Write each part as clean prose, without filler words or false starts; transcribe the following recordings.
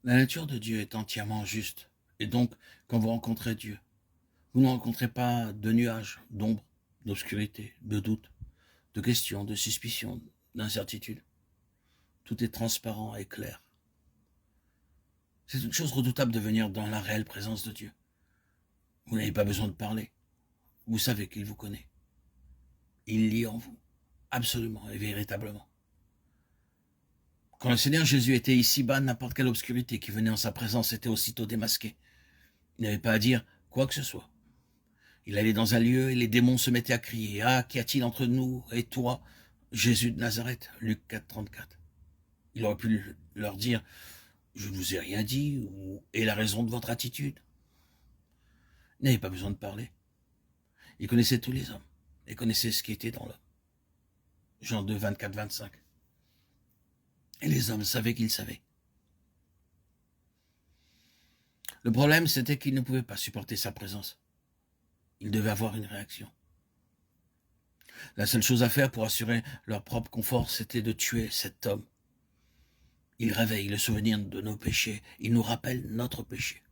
La nature de Dieu est entièrement juste. Et donc, quand vous rencontrez Dieu, vous ne rencontrez pas de nuages, d'ombre, d'obscurité, de doute, de questions, de suspicions, d'incertitudes. Tout est transparent et clair. C'est une chose redoutable de venir dans la réelle présence de Dieu. Vous n'avez pas besoin de parler. Vous savez qu'il vous connaît. Il lit en vous, absolument et véritablement. Quand le Seigneur Jésus était ici-bas, n'importe quelle obscurité qui venait en sa présence était aussitôt démasquée. Il n'avait pas à dire quoi que ce soit. Il allait dans un lieu et les démons se mettaient à crier. Ah, qu'y a-t-il entre nous et toi, Jésus de Nazareth? Luc 4, 34. Il aurait pu leur dire, je ne vous ai rien dit, ou est la raison de votre attitude. Il n'avait pas besoin de parler. Il connaissait tous les hommes et connaissait ce qui était dans l'homme. Jean 2, 24, 25. Et les hommes savaient qu'il savait. Le problème, c'était qu'ils ne pouvaient pas supporter sa présence. Ils devaient avoir une réaction. La seule chose à faire pour assurer leur propre confort, c'était de tuer cet homme. Il réveille le souvenir de nos péchés. Il nous rappelle notre péché.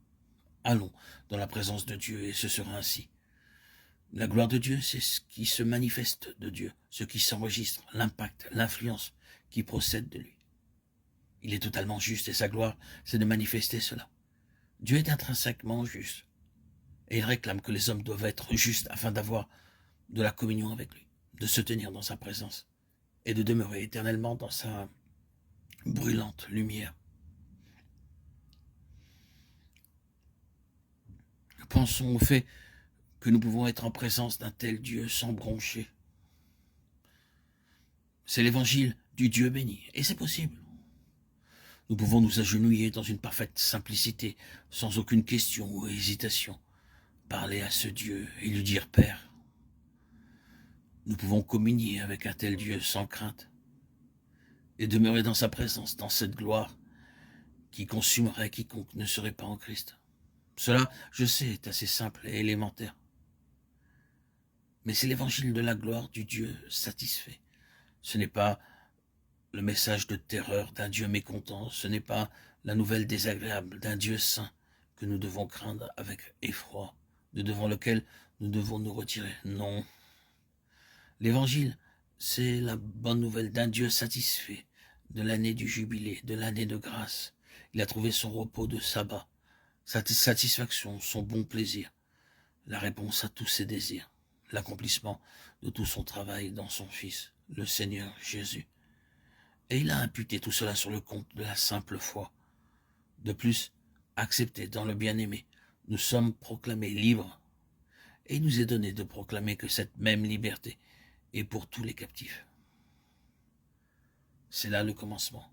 Allons dans la présence de Dieu et ce sera ainsi. La gloire de Dieu, c'est ce qui se manifeste de Dieu, ce qui s'enregistre, l'impact, l'influence qui procède de lui. Il est totalement juste et sa gloire, c'est de manifester cela. Dieu est intrinsèquement juste et il réclame que les hommes doivent être justes afin d'avoir de la communion avec lui, de se tenir dans sa présence et de demeurer éternellement dans sa brûlante lumière. Pensons au fait que nous pouvons être en présence d'un tel Dieu sans broncher. C'est l'évangile du Dieu béni, et c'est possible. Nous pouvons nous agenouiller dans une parfaite simplicité, sans aucune question ou hésitation, parler à ce Dieu et lui dire Père. Nous pouvons communier avec un tel Dieu sans crainte et demeurer dans sa présence, dans cette gloire qui consumerait quiconque ne serait pas en Christ. Cela, je sais, est assez simple et élémentaire. Mais c'est l'évangile de la gloire du Dieu satisfait. Ce n'est pas le message de terreur d'un Dieu mécontent, ce n'est pas la nouvelle désagréable d'un Dieu saint que nous devons craindre avec effroi, de devant lequel nous devons nous retirer. Non. L'évangile, c'est la bonne nouvelle d'un Dieu satisfait, de l'année du jubilé, de l'année de grâce. Il a trouvé son repos de sabbat, sa satisfaction, son bon plaisir, la réponse à tous ses désirs, l'accomplissement de tout son travail dans son Fils, le Seigneur Jésus. Et il a imputé tout cela sur le compte de la simple foi. De plus, accepté dans le bien-aimé, nous sommes proclamés libres. Et il nous est donné de proclamer que cette même liberté est pour tous les captifs. C'est là le commencement.